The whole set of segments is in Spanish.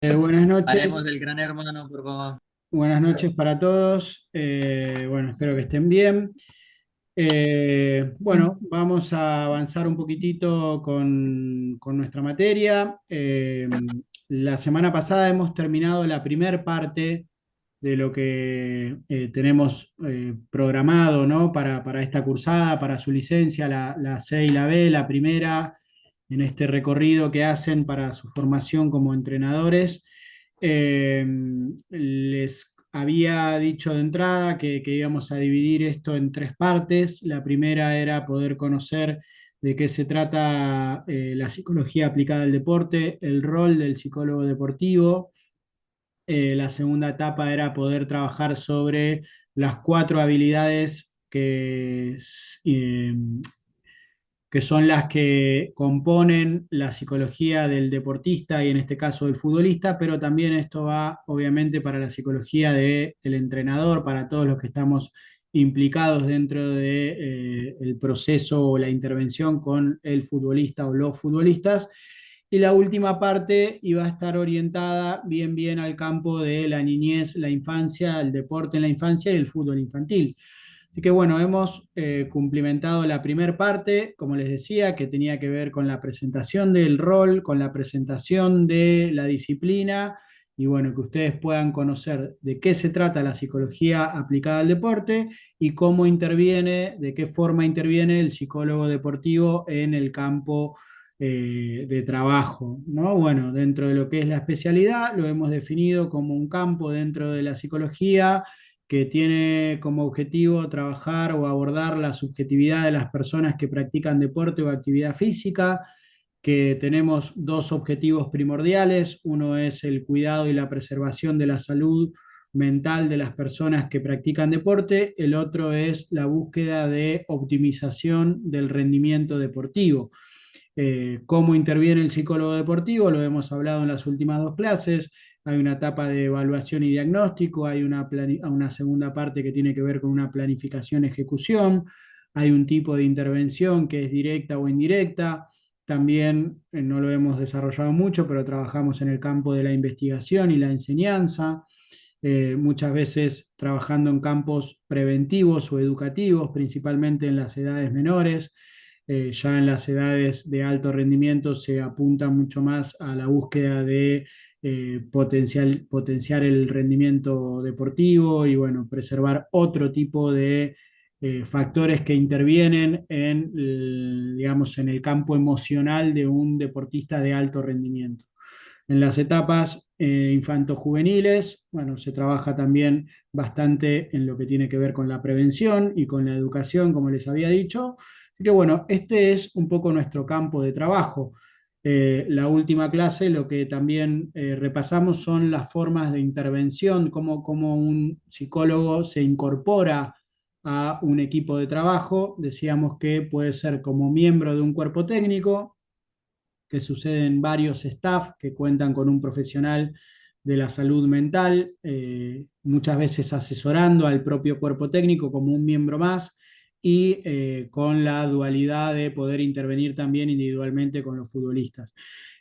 Buenas Paremos noches, del Gran Hermano, por favor. buenas noches para todos. Bueno, espero que estén bien. Bueno, vamos a avanzar un poquitito con nuestra materia. La semana pasada hemos terminado la primer parte de lo que tenemos programado, ¿no? Para esta cursada, para su licencia, la C y la B, la primera, en este recorrido que hacen para su formación como entrenadores. Eh, Les había dicho de entrada que íbamos a dividir esto en tres partes. La primera era poder conocer de qué se trata la psicología aplicada al deporte, el rol del psicólogo deportivo. La segunda etapa era poder trabajar sobre las cuatro habilidades que son las que componen la psicología del deportista y en este caso del futbolista, pero también esto va obviamente para la psicología del entrenador, para todos los que estamos implicados dentro del proceso o la intervención con el futbolista o los futbolistas. Y la última parte iba a estar orientada bien al campo de la niñez, la infancia, el deporte en la infancia y el fútbol infantil. Así que bueno, hemos cumplimentado la primera parte, como les decía, que tenía que ver con la presentación del rol, con la presentación de la disciplina y bueno, que ustedes puedan conocer de qué se trata la psicología aplicada al deporte y cómo interviene, de qué forma interviene el psicólogo deportivo en el campo de trabajo, ¿no? Bueno, dentro de lo que es la especialidad, lo hemos definido como un campo dentro de la psicología que tiene como objetivo trabajar o abordar la subjetividad de las personas que practican deporte o actividad física, que tenemos dos objetivos primordiales. Uno es el cuidado y la preservación de la salud mental de las personas que practican deporte, el otro es la búsqueda de optimización del rendimiento deportivo. ¿Cómo interviene el psicólogo deportivo? Lo hemos hablado en las últimas dos clases. Hay una etapa de evaluación y diagnóstico, hay una segunda parte que tiene que ver con una planificación-ejecución, hay un tipo de intervención que es directa o indirecta. También no lo hemos desarrollado mucho, pero trabajamos en el campo de la investigación y la enseñanza, muchas veces trabajando en campos preventivos o educativos, principalmente en las edades menores. Ya en las edades de alto rendimiento se apunta mucho más a la búsqueda de potenciar el rendimiento deportivo y bueno, preservar otro tipo de factores que intervienen en, digamos, en el campo emocional de un deportista de alto rendimiento. En las etapas infantojuveniles, bueno, se trabaja también bastante en lo que tiene que ver con la prevención y con la educación, como les había dicho. Así que bueno, este es un poco nuestro campo de trabajo. La última clase, lo que también repasamos son las formas de intervención, cómo un psicólogo se incorpora a un equipo de trabajo. Decíamos que puede ser como miembro de un cuerpo técnico, que suceden varios staff que cuentan con un profesional de la salud mental, muchas veces asesorando al propio cuerpo técnico como un miembro más y con la dualidad de poder intervenir también individualmente con los futbolistas.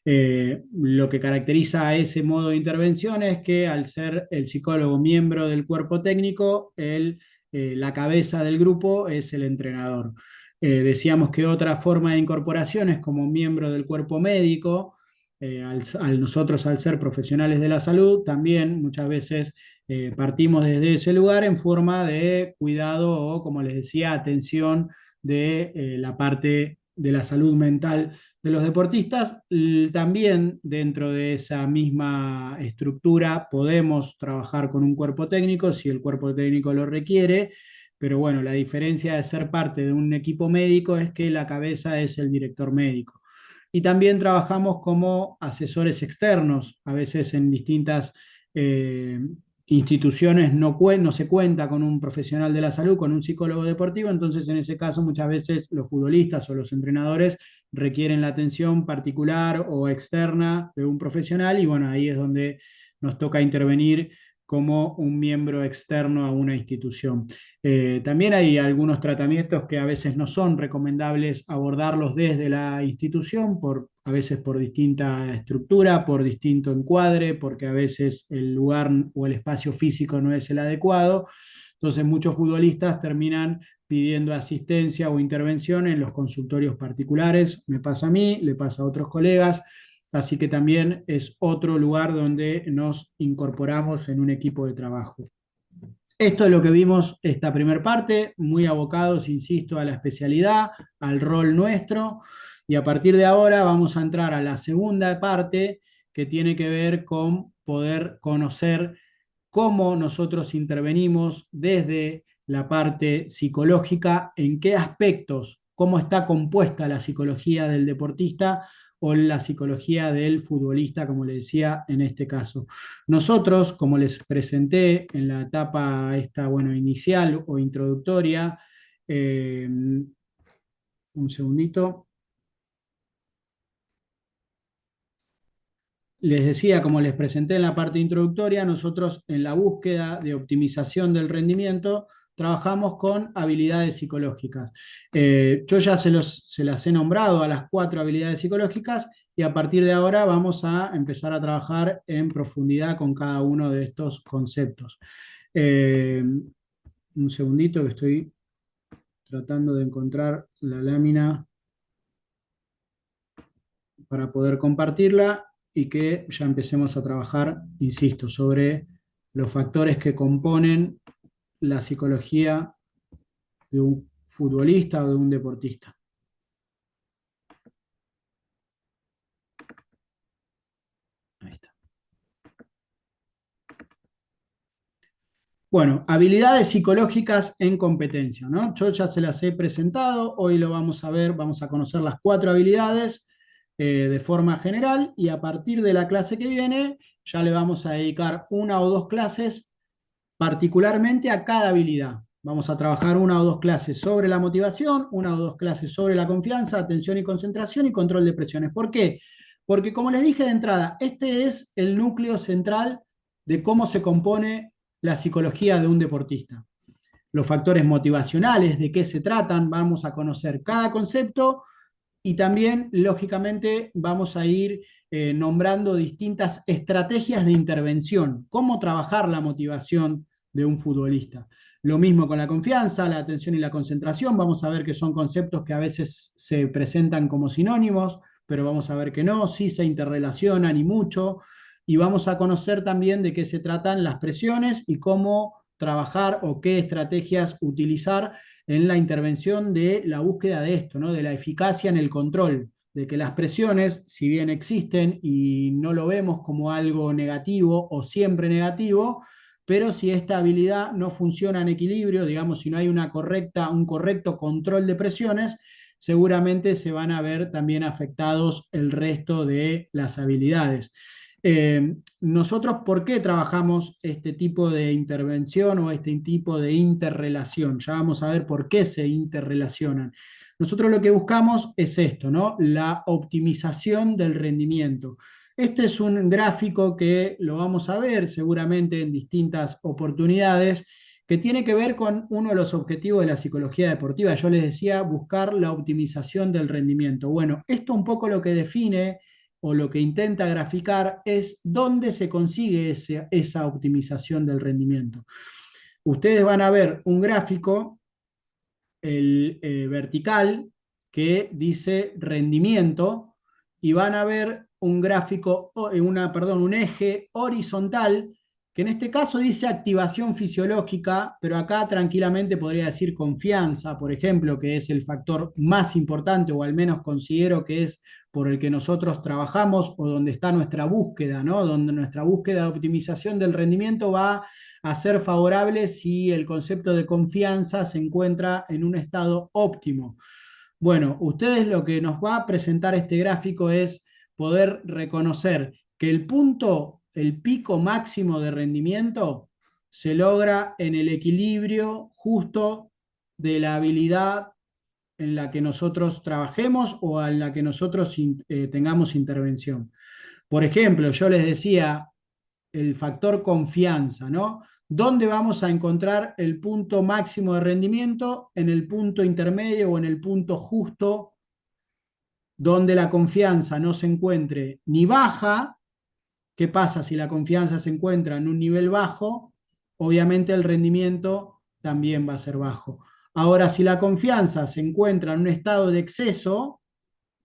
Lo que caracteriza a ese modo de intervención es que al ser el psicólogo miembro del cuerpo técnico, la cabeza del grupo es el entrenador. Decíamos que otra forma de incorporación es como miembro del cuerpo médico. Nosotros, al ser profesionales de la salud, también muchas veces partimos desde ese lugar en forma de cuidado o, como les decía, atención de la parte de la salud mental de los deportistas. También dentro de esa misma estructura podemos trabajar con un cuerpo técnico si el cuerpo técnico lo requiere, pero bueno, la diferencia de ser parte de un equipo médico es que la cabeza es el director médico. Y también trabajamos como asesores externos, a veces en distintas eh, instituciones no se cuenta con un profesional de la salud, con un psicólogo deportivo, entonces en ese caso muchas veces los futbolistas o los entrenadores requieren la atención particular o externa de un profesional y bueno, ahí es donde nos toca intervenir como un miembro externo a una institución. También hay algunos tratamientos que a veces no son recomendables abordarlos desde la institución por a veces por distinta estructura, por distinto encuadre, porque a veces el lugar o el espacio físico no es el adecuado. Entonces muchos futbolistas terminan pidiendo asistencia o intervención en los consultorios particulares. Me pasa a mí, le pasa a otros colegas, así que también es otro lugar donde nos incorporamos en un equipo de trabajo. Esto es lo que vimos esta primera parte, muy abocados, insisto, a la especialidad, al rol nuestro, y a partir de ahora vamos a entrar a la segunda parte que tiene que ver con poder conocer cómo nosotros intervenimos desde la parte psicológica, en qué aspectos, cómo está compuesta la psicología del deportista o la psicología del futbolista, como le decía en este caso. Nosotros, como les presenté en la etapa esta, bueno, inicial o introductoria, un segundito. Les decía, como les presenté en la parte introductoria, nosotros en la búsqueda de optimización del rendimiento trabajamos con habilidades psicológicas. Yo ya se las he nombrado a las 4 habilidades psicológicas y a partir de ahora vamos a empezar a trabajar en profundidad con cada uno de estos conceptos. Un segundito que estoy tratando de encontrar la lámina para poder compartirla y que ya empecemos a trabajar, insisto, sobre los factores que componen la psicología de un futbolista o de un deportista. Ahí está. Bueno, habilidades psicológicas en competencia, ¿no? Yo ya se las he presentado, hoy lo vamos a ver, vamos a conocer las 4 habilidades de forma general y a partir de la clase que viene ya le vamos a dedicar 1 o 2 clases particularmente a cada habilidad. Vamos a trabajar 1 o 2 clases sobre la motivación, 1 o 2 clases sobre la confianza, atención y concentración y control de presiones. ¿Por qué? Porque como les dije de entrada, este es el núcleo central de cómo se compone la psicología de un deportista. Los factores motivacionales, de qué se tratan, vamos a conocer cada concepto y también, lógicamente, vamos a ir nombrando distintas estrategias de intervención, cómo trabajar la motivación de un futbolista. Lo mismo con la confianza, la atención y la concentración. Vamos a ver que son conceptos que a veces se presentan como sinónimos, pero vamos a ver que no, sí se interrelacionan y mucho. Y vamos a conocer también de qué se tratan las presiones y cómo trabajar o qué estrategias utilizar en la intervención de la búsqueda de esto, ¿no? De la eficacia en el control, de que las presiones, si bien existen y no lo vemos como algo negativo o siempre negativo, pero si esta habilidad no funciona en equilibrio, digamos, si no hay un correcto control de presiones, seguramente se van a ver también afectados el resto de las habilidades. Nosotros, ¿por qué trabajamos este tipo de intervención o este tipo de interrelación? Ya vamos a ver por qué se interrelacionan. Nosotros lo que buscamos es esto, ¿no? La optimización del rendimiento. Este es un gráfico que lo vamos a ver seguramente en distintas oportunidades, que tiene que ver con uno de los objetivos de la psicología deportiva. Yo les decía, buscar la optimización del rendimiento. Bueno, esto un poco lo que define o lo que intenta graficar es dónde se consigue esa optimización del rendimiento. Ustedes van a ver un gráfico, el vertical, que dice rendimiento, y van a ver un gráfico, un eje horizontal, que en este caso dice activación fisiológica, pero acá tranquilamente podría decir confianza, por ejemplo, que es el factor más importante, o al menos considero que es por el que nosotros trabajamos, o donde está nuestra búsqueda, ¿no? Donde nuestra búsqueda de optimización del rendimiento va a ser favorable si el concepto de confianza se encuentra en un estado óptimo. Bueno, ustedes lo que nos va a presentar este gráfico es poder reconocer que el punto, el pico máximo de rendimiento se logra en el equilibrio justo de la habilidad en la que nosotros trabajemos o en la que nosotros tengamos intervención. Por ejemplo, yo les decía el factor confianza, ¿no? ¿Dónde vamos a encontrar el punto máximo de rendimiento? En el punto intermedio o en el punto justo donde la confianza no se encuentre ni baja. ¿Qué pasa si la confianza se encuentra en un nivel bajo? Obviamente el rendimiento también va a ser bajo. Ahora, si la confianza se encuentra en un estado de exceso,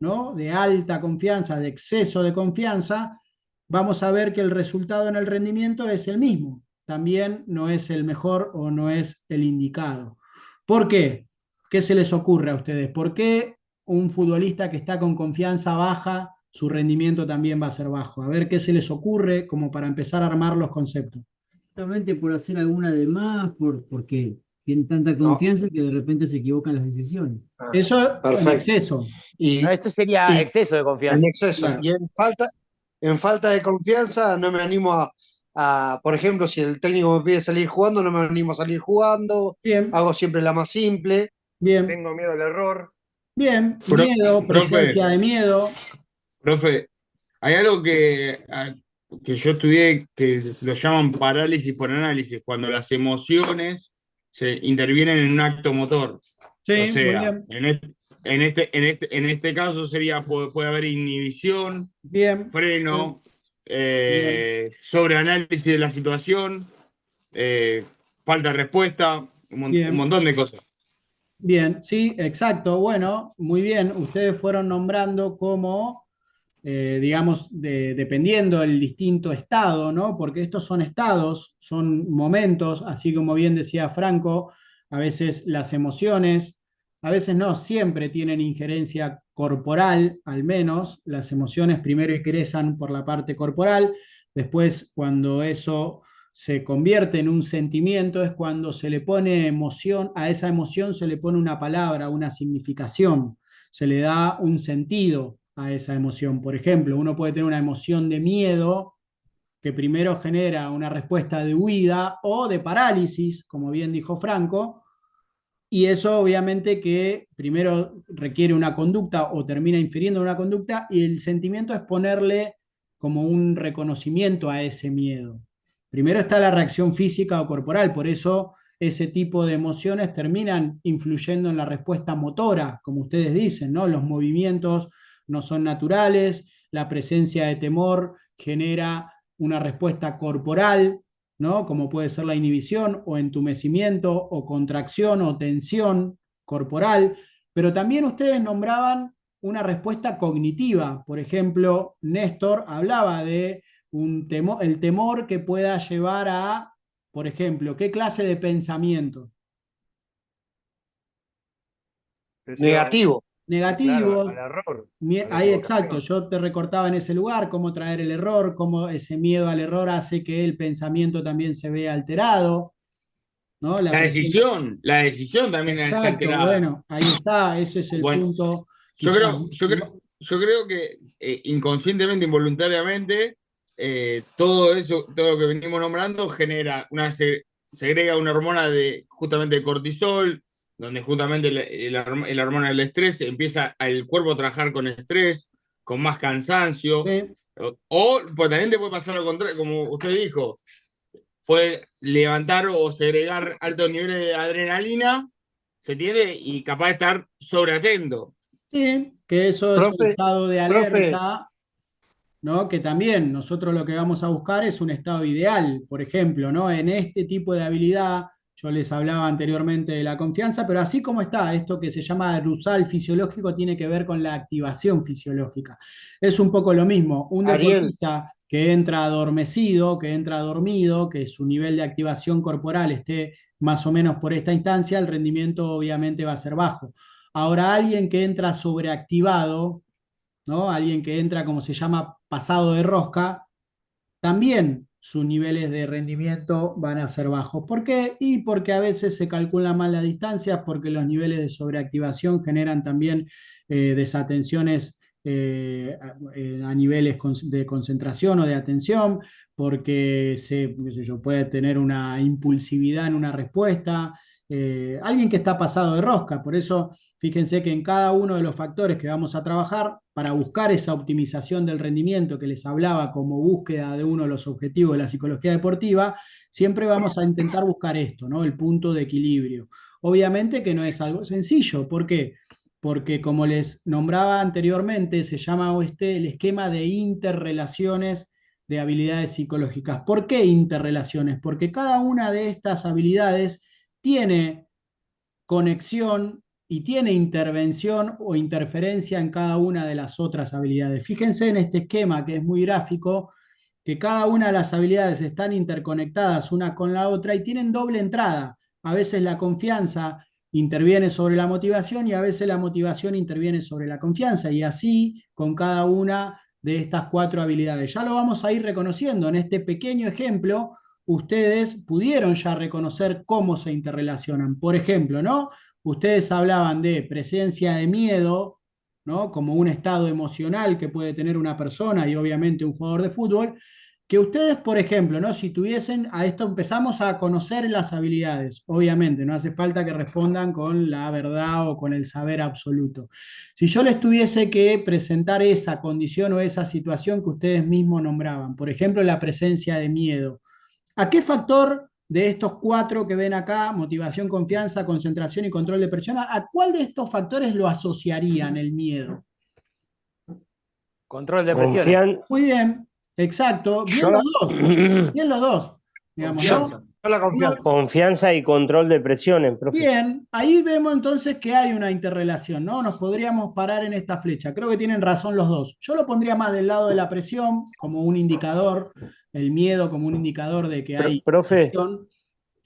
¿no? De alta confianza, de exceso de confianza, vamos a ver que el resultado en el rendimiento es el mismo. También no es el mejor o no es el indicado. ¿Por qué? ¿Qué se les ocurre a ustedes? ¿Por qué un futbolista que está con confianza baja, su rendimiento también va a ser bajo? A ver qué se les ocurre como para empezar a armar los conceptos. Justamente por hacer alguna de más, porque tienen tanta No, confianza que de repente se equivocan las decisiones. ah, Eso en perfecto. exceso. No, Y, esto sería y exceso de en confianza. exceso. Claro. Y en falta de confianza no me animo por ejemplo, si el técnico me pide salir jugando, no me animo a salir jugando, Bien, hago siempre la más simple. bien, Tengo miedo al error. bien. Pro- Miedo, profe, presencia de miedo. profe, hay algo que yo estudié que lo llaman parálisis por análisis, cuando las emociones se intervienen en un acto motor. O Sí, muy sea, bien. en este caso sería, puede haber inhibición, Bien, bien, freno, bien, sobreanálisis de la situación, eh, falta de respuesta, un bien, montón de cosas. bien, sí, exacto. Bueno, muy bien. Ustedes fueron nombrando como, digamos, dependiendo del distinto estado, ¿no? Porque estos son estados, son momentos, así como bien decía Franco, a veces las emociones, a veces no, siempre tienen injerencia corporal, al menos. Las emociones primero ingresan por la parte corporal, después cuando eso se convierte en un sentimiento, es cuando se le pone emoción, a esa emoción se le pone una palabra, una significación, se le da un sentido a esa emoción. Por ejemplo, uno puede tener una emoción de miedo que primero genera una respuesta de huida o de parálisis, como bien dijo Franco, y eso obviamente que primero requiere una conducta o termina infiriendo una conducta y el sentimiento es ponerle como un reconocimiento a ese miedo. Primero está la reacción física o corporal, por eso ese tipo de emociones terminan influyendo en la respuesta motora, como ustedes dicen, ¿no? Los movimientos no son naturales, la presencia de temor genera una respuesta corporal, ¿no? Como puede ser la inhibición o entumecimiento o contracción o tensión corporal, pero también ustedes nombraban una respuesta cognitiva. Por ejemplo, Néstor hablaba de el temor que pueda llevar a, por ejemplo, ¿qué clase de pensamiento? Presión. Negativo. Claro, Negativos. al error, a la Ahí exacto, equivocación. yo te recortaba en ese lugar cómo traer el error, cómo ese miedo al error hace que el pensamiento también se vea alterado, ¿no? La presencia. La decisión también está Exacto, alterada. bueno, ahí está, ese es el Bueno, punto, yo quizás. creo, yo creo, yo creo que inconscientemente, involuntariamente, todo eso, todo lo que venimos nombrando genera segrega una hormona de justamente de cortisol, donde justamente la hormona del estrés empieza el cuerpo a trabajar con estrés, con más cansancio, Sí, pues también te puede pasar lo contrario, como usted dijo, puede levantar o segregar altos niveles de adrenalina, se tiene, y capaz de estar sobreatento. sí, que eso es el Profe, estado de profe, alerta, ¿no? Que también nosotros lo que vamos a buscar es un estado ideal, por ejemplo, ¿no? En este tipo de habilidad, yo les hablaba anteriormente de la confianza, pero así como está, esto que se llama rusal fisiológico tiene que ver con la activación fisiológica. Es un poco lo mismo, un Ariel, deportista que entra adormecido, que entra dormido, que su nivel de activación corporal esté más o menos por esta instancia, el rendimiento obviamente va a ser bajo. Ahora, alguien que entra sobreactivado, ¿no? Alguien que entra, como se llama, pasado de rosca, también sus niveles de rendimiento van a ser bajos. ¿Por qué? Y porque a veces se calculan mal las distancias, porque los niveles de sobreactivación generan también desatenciones a niveles de concentración o de atención, porque qué sé yo, puede tener una impulsividad en una respuesta. Alguien que está pasado de rosca, por eso fíjense que en cada uno de los factores que vamos a trabajar para buscar esa optimización del rendimiento que les hablaba como búsqueda de uno de los objetivos de la psicología deportiva, siempre vamos a intentar buscar esto, ¿no? El punto de equilibrio. Obviamente que no es algo sencillo. ¿Por qué? porque como les nombraba anteriormente, se llama el esquema de interrelaciones de habilidades psicológicas. ¿Por qué interrelaciones? Porque cada una de estas habilidades tiene conexión y tiene intervención o interferencia en cada una de las otras habilidades. Fíjense en este esquema que es muy gráfico, que cada una de las habilidades están interconectadas una con la otra y tienen doble entrada. A veces la confianza interviene sobre la motivación y a veces la motivación interviene sobre la confianza, y así con cada una de estas 4 habilidades. Ya lo vamos a ir reconociendo en este pequeño ejemplo. Ustedes pudieron ya reconocer cómo se interrelacionan. Por ejemplo, ¿no? Ustedes hablaban de presencia de miedo, ¿no? Como un estado emocional que puede tener una persona y obviamente un jugador de fútbol. Que ustedes, por ejemplo, ¿no? Si tuviesen, a esto empezamos a conocer las habilidades, obviamente, no hace falta que respondan con la verdad o con el saber absoluto. Si yo les tuviese que presentar esa condición o esa situación que ustedes mismos nombraban, por ejemplo, la presencia de miedo, ¿a qué factor de estos 4 que ven acá, motivación, confianza, concentración y control de presión, a cuál de estos factores lo asociarían el miedo? Control de presiones. Muy bien, exacto. Bien Yo los dos. Bien los dos. Digamos, ¿no? Confianza. Yo la confianza. confianza y control de presiones, profe. Bien, ahí vemos entonces que hay una interrelación, ¿no? Nos podríamos parar en esta flecha. Creo que tienen razón los dos. Yo lo pondría más del lado de la presión, como un indicador, el miedo como un indicador de que hay Profe, presión.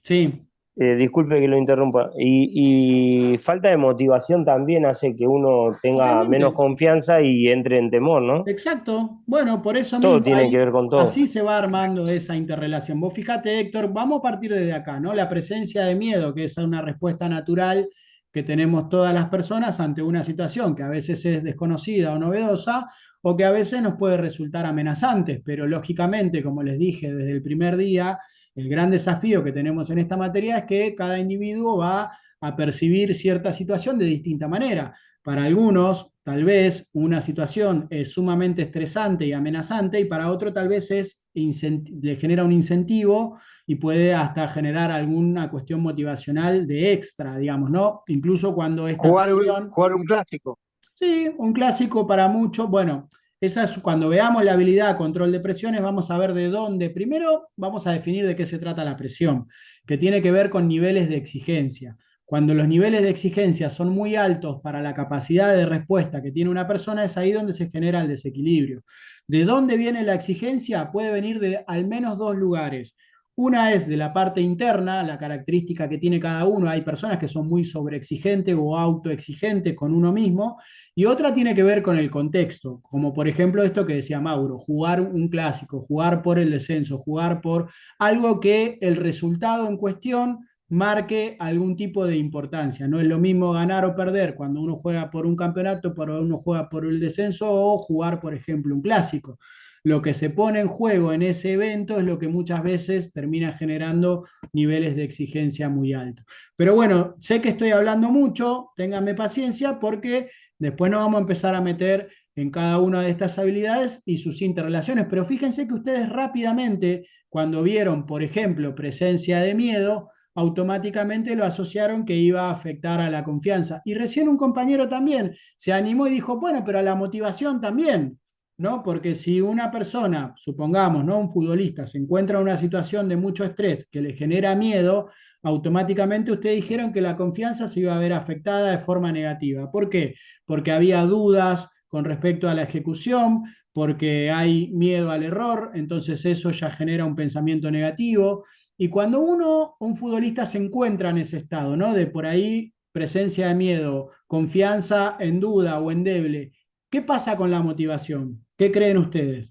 Sí. disculpe que lo interrumpa. Y falta de motivación también hace que uno tenga Totalmente. menos confianza y entre en temor, ¿no? Exacto. Bueno, por eso Todo mismo tiene ahí, que ver con todo. así se va armando esa interrelación. Vos fíjate, Héctor, vamos a partir desde acá, ¿no? La presencia de miedo, que es una respuesta natural que tenemos todas las personas ante una situación que a veces es desconocida o novedosa, o que a veces nos puede resultar amenazante, pero lógicamente, como les dije desde el primer día, el gran desafío que tenemos en esta materia es que cada individuo va a percibir cierta situación de distinta manera. Para algunos, tal vez una situación es sumamente estresante y amenazante, y para otro tal vez le genera un incentivo y puede hasta generar alguna cuestión motivacional de extra, digamos, ¿no? Incluso cuando esta presión... Jugar un clásico. Sí, un clásico para muchos. Bueno, esa es cuando veamos la habilidad control de presiones, vamos a ver de dónde. Primero vamos a definir de qué se trata la presión, que tiene que ver con niveles de exigencia. Cuando los niveles de exigencia son muy altos para la capacidad de respuesta que tiene una persona, es ahí donde se genera el desequilibrio. ¿De dónde viene la exigencia? Puede venir de al menos 2 lugares. Una es de la parte interna, la característica que tiene cada uno. Hay personas que son muy sobreexigentes o autoexigentes con uno mismo, y otra tiene que ver con el contexto, como por ejemplo esto que decía Mauro, jugar un clásico, jugar por el descenso, jugar por algo que el resultado en cuestión marque algún tipo de importancia. No es lo mismo ganar o perder cuando uno juega por un campeonato, cuando uno juega por el descenso, o jugar, por ejemplo, un clásico. Lo que se pone en juego en ese evento es lo que muchas veces termina generando niveles de exigencia muy altos. Pero bueno, sé que estoy hablando mucho, ténganme paciencia porque después nos vamos a empezar a meter en cada una de estas habilidades y sus interrelaciones. Pero fíjense que ustedes rápidamente, cuando vieron, por ejemplo, presencia de miedo, automáticamente lo asociaron que iba a afectar a la confianza. Y recién un compañero también se animó y dijo, bueno, pero a la motivación también, ¿no? Porque si una persona, supongamos, ¿no? Un futbolista se encuentra en una situación de mucho estrés que le genera miedo, automáticamente ustedes dijeron que la confianza se iba a ver afectada de forma negativa. ¿Por qué? Porque había dudas con respecto a la ejecución, porque hay miedo al error, entonces eso ya genera un pensamiento negativo. Y cuando un futbolista se encuentra en ese estado, ¿no? De por ahí presencia de miedo, confianza en duda o endeble, ¿qué pasa con la motivación? ¿Qué creen ustedes?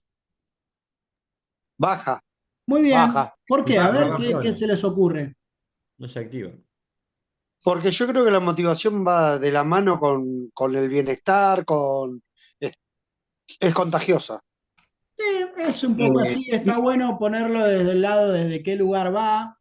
Baja. Muy bien. Baja. ¿Por qué? A ver, Baja. ¿qué se les ocurre? No se activa. Porque yo creo que la motivación va de la mano con el bienestar, es contagiosa. Sí, es un poco Eh, así, está bueno ponerlo desde el lado desde qué lugar va,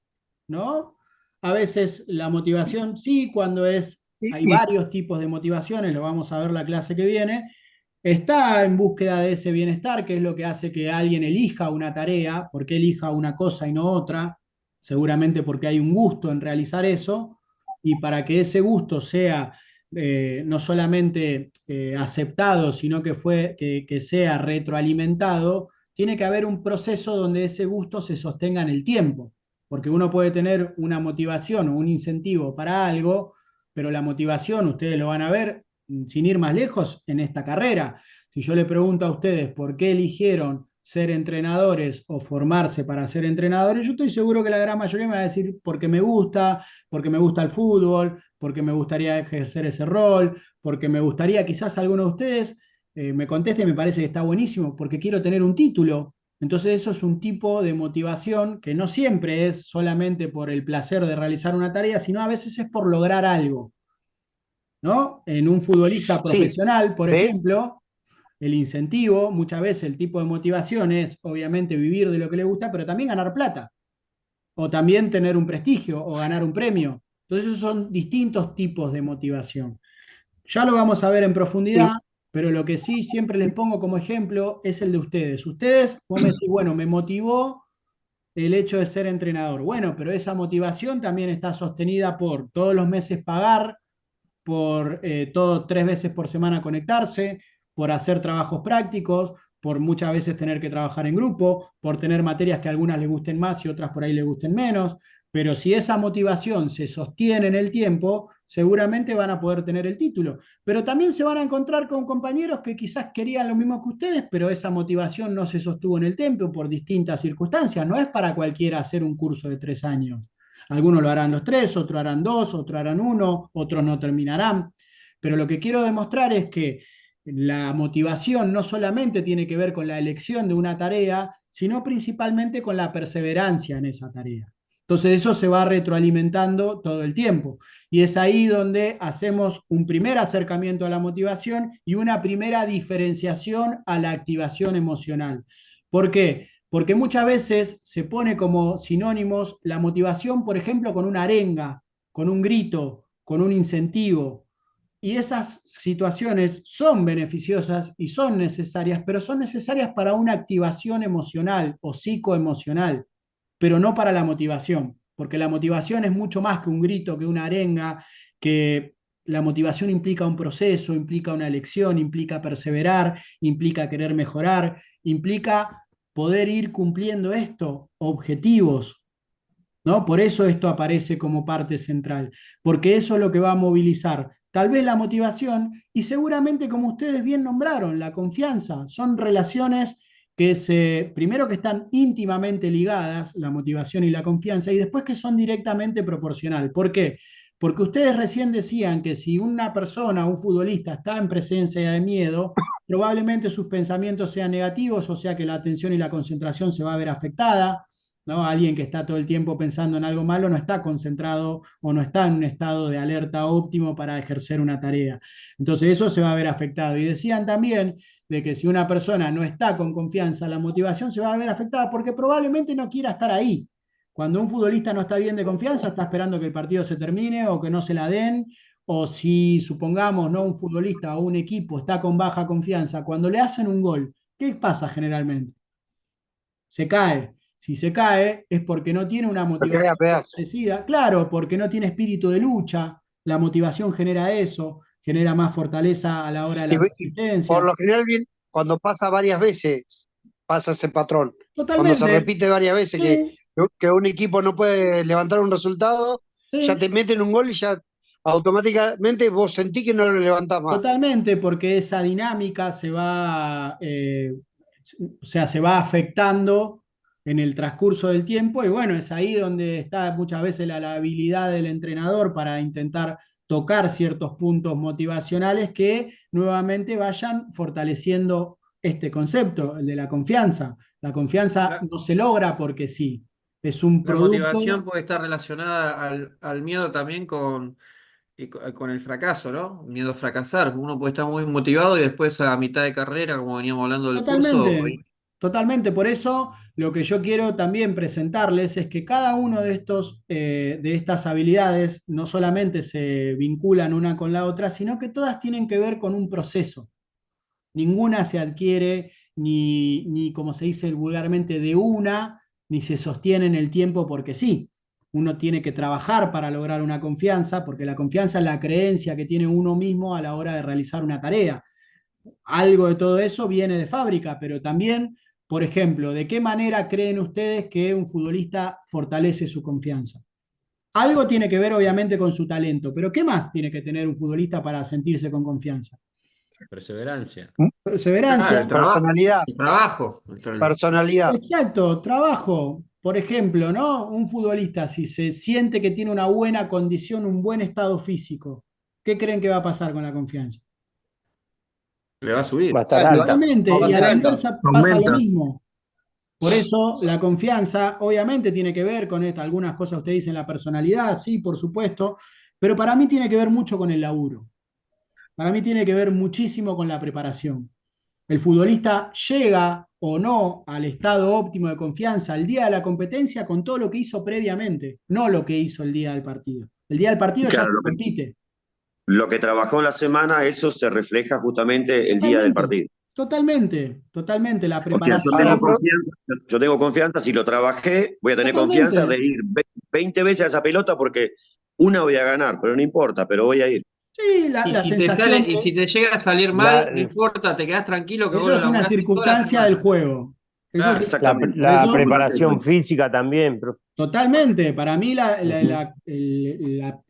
¿no? A veces la motivación sí, cuando hay y, varios tipos de motivaciones, lo vamos a ver la clase que viene, está en búsqueda de ese bienestar, que es lo que hace que alguien elija una tarea, por qué elija una cosa y no otra, seguramente porque hay un gusto en realizar eso, y para que ese gusto sea no solamente aceptado, sino que sea retroalimentado, tiene que haber un proceso donde ese gusto se sostenga en el tiempo, porque uno puede tener una motivación o un incentivo para algo, pero la motivación, ustedes lo van a ver sin ir más lejos en esta carrera. Si yo le pregunto a ustedes por qué eligieron ser entrenadores o formarse para ser entrenadores, yo estoy seguro que la gran mayoría me va a decir porque me gusta el fútbol, porque me gustaría ejercer ese rol, porque me gustaría, quizás alguno de ustedes me conteste y me parece que está buenísimo, porque quiero tener un título. Entonces eso es un tipo de motivación que no siempre es solamente por el placer de realizar una tarea, sino a veces es por lograr algo, ¿no? En un futbolista Sí, profesional, por de, ejemplo, el incentivo, muchas veces el tipo de motivación es obviamente vivir de lo que le gusta, pero también ganar plata, o también tener un prestigio o ganar un premio. Entonces esos son distintos tipos de motivación. Ya lo vamos a ver en y- profundidad, pero lo que sí siempre les pongo como ejemplo es el de ustedes. Ustedes, vos me decís, bueno, me motivó el hecho de ser entrenador. Bueno, pero esa motivación también está sostenida por todos los meses pagar, por todo 3 veces por semana conectarse, por hacer trabajos prácticos, por muchas veces tener que trabajar en grupo, por tener materias que a algunas les gusten más y otras por ahí les gusten menos. Pero si esa motivación se sostiene en el tiempo, seguramente van a poder tener el título. Pero también se van a encontrar con compañeros que quizás querían lo mismo que ustedes, pero esa motivación no se sostuvo en el tiempo por distintas circunstancias. No es para cualquiera hacer un curso de 3 años. Algunos lo harán los 3, otros harán 2, otros harán 1, otros no terminarán. Pero lo que quiero demostrar es que la motivación no solamente tiene que ver con la elección de una tarea, sino principalmente con la perseverancia en esa tarea. Entonces eso se va retroalimentando todo el tiempo. Y es ahí donde hacemos un primer acercamiento a la motivación y una primera diferenciación a la activación emocional. ¿Por qué? Porque muchas veces se pone como sinónimos la motivación, por ejemplo, con una arenga, con un grito, con un incentivo. Y esas situaciones son beneficiosas y son necesarias, pero son necesarias para una activación emocional o psicoemocional, pero no para la motivación, porque la motivación es mucho más que un grito, que una arenga, que la motivación implica un proceso, implica una elección, implica perseverar, implica querer mejorar, implica poder ir cumpliendo esto, objetivos, ¿no? Por eso esto aparece como parte central, porque eso es lo que va a movilizar tal vez la motivación y seguramente, como ustedes bien nombraron, la confianza. Son relaciones primero que están íntimamente ligadas, la motivación y la confianza, y después que son directamente proporcional. ¿Por qué? Porque ustedes recién decían que si una persona, un futbolista, está en presencia de miedo, probablemente sus pensamientos sean negativos, o sea que la atención y la concentración se va a ver afectada, ¿no? Alguien que está todo el tiempo pensando en algo malo no está concentrado o no está en un estado de alerta óptimo para ejercer una tarea. Entonces eso se va a ver afectado. Y decían también de que si una persona no está con confianza, la motivación se va a ver afectada porque probablemente no quiera estar ahí. Cuando un futbolista no está bien de confianza, está esperando que el partido se termine o que no se la den, o si supongamos, ¿no?, un futbolista o un equipo está con baja confianza, cuando le hacen un gol, ¿qué pasa generalmente? Se cae. Si se cae es porque no tiene una se cae a motivación pedazos. fortalecida, claro, porque no tiene espíritu de lucha, la motivación genera eso, genera más fortaleza a la hora de Y, la y por persistencia. lo general, bien, cuando pasa varias veces, pasa ese patrón. Cuando se Totalmente. repite varias veces Sí, que un equipo no puede levantar un resultado, ya sí. te meten un gol y ya automáticamente vos sentís que no lo levantás más. Totalmente, porque esa dinámica o sea, se va afectando en el transcurso del tiempo y bueno, es ahí donde está muchas veces la habilidad del entrenador para intentar tocar ciertos puntos motivacionales que nuevamente vayan fortaleciendo este concepto, el de la confianza. La confianza La, no se logra porque sí, es un la motivación producto. puede estar relacionada al miedo también con el fracaso, ¿no? Miedo a fracasar. Uno puede estar muy motivado y después a mitad de carrera, como veníamos hablando del curso, Totalmente, totalmente. Por eso lo que yo quiero también presentarles es que cada uno de estas habilidades no solamente se vinculan una con la otra, sino que todas tienen que ver con un proceso. Ninguna se adquiere ni como se dice vulgarmente, de una, ni se sostiene en el tiempo porque sí. uno tiene que trabajar para lograr una confianza, porque la confianza es la creencia que tiene uno mismo a la hora de realizar una tarea. Algo de todo eso viene de fábrica, pero también, por ejemplo, ¿de qué manera creen ustedes que un futbolista fortalece su confianza? Algo tiene que ver obviamente con su talento, pero ¿qué más tiene que tener un futbolista para sentirse con confianza? Perseverancia. Perseverancia. El trabajo. Personalidad, El trabajo. personalidad. Exacto, trabajo. Por ejemplo, ¿no? Un futbolista, si se siente que tiene una buena condición, un buen estado físico, ¿qué creen que va a pasar con la confianza? Le va a subir. Va a estar alta. Totalmente, Va a y a la ser alta. inversa pasa lo Aumenta. mismo. Por eso la confianza obviamente tiene que ver con algunas cosas, usted dice en la personalidad, sí, por supuesto, pero para mí tiene que ver mucho con el laburo. Para mí tiene que ver muchísimo con la preparación. El futbolista llega o no al estado óptimo de confianza el día de la competencia con todo lo que hizo previamente, no lo que hizo el día del partido. El día del partido ya Claro, se compite. lo que trabajó en la semana, eso se refleja justamente el día del partido. Totalmente, totalmente. La O sea, yo preparación. tengo confianza, yo tengo confianza, si lo trabajé, voy a tener Totalmente. confianza de ir 20 veces a esa pelota porque una voy a ganar, pero no importa, pero voy a ir. Sí, la Y si te sensación sale, de- y si te llega a salir mal, no importa, te quedás tranquilo que vos eso lo es una laburaste toda la circunstancia del semana. juego. Eso Claro. es- Exactamente. La Eso- preparación física también. Totalmente. Para mí la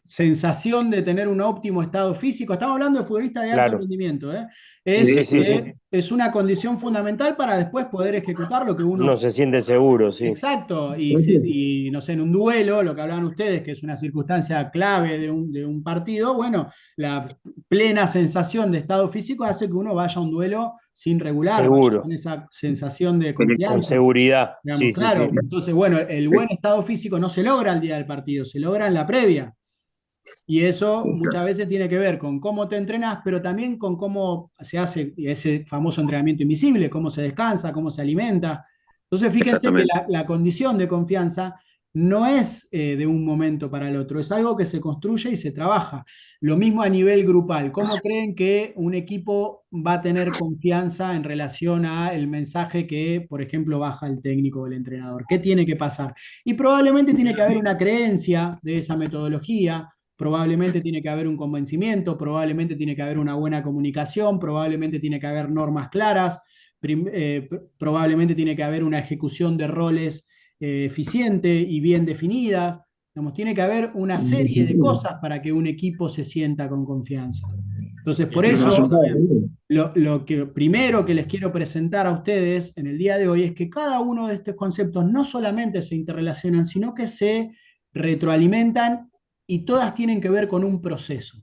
sensación de tener un óptimo estado físico, estamos hablando de futbolistas de alto Claro. rendimiento, ¿eh? Sí, sí, sí. Es una condición fundamental para después poder ejecutar lo que uno. Uno se siente seguro, sí. Exacto, y no sé, en un duelo, lo que hablaban ustedes, que es una circunstancia clave de un partido, bueno, la plena sensación de estado físico hace que uno vaya a un duelo sin regular, Seguro. con esa sensación de Con confianza. seguridad. Digamos, Sí, sí, claro. sí. Entonces, bueno, el buen estado físico no se logra al día del partido, se logra en la previa. Y eso muchas veces tiene que ver con cómo te entrenás, pero también con cómo se hace ese famoso entrenamiento invisible, cómo se descansa, cómo se alimenta. Entonces, fíjense que Exactamente. la condición de confianza no es de un momento para el otro, es algo que se construye y se trabaja. Lo mismo a nivel grupal. ¿Cómo creen que un equipo va a tener confianza en relación al mensaje que, por ejemplo, baja el técnico o el entrenador? ¿Qué tiene que pasar? Y probablemente tiene que haber una creencia de esa metodología, probablemente tiene que haber un convencimiento, probablemente tiene que haber una buena comunicación, probablemente tiene que haber normas claras, probablemente tiene que haber una ejecución de roles eficiente y bien definida. Digamos, tiene que haber una serie de cosas para que un equipo se sienta con confianza. Entonces, por eso, lo que primero que les quiero presentar a ustedes en el día de hoy es que cada uno de estos conceptos no solamente se interrelacionan, sino que se retroalimentan y todas tienen que ver con un proceso.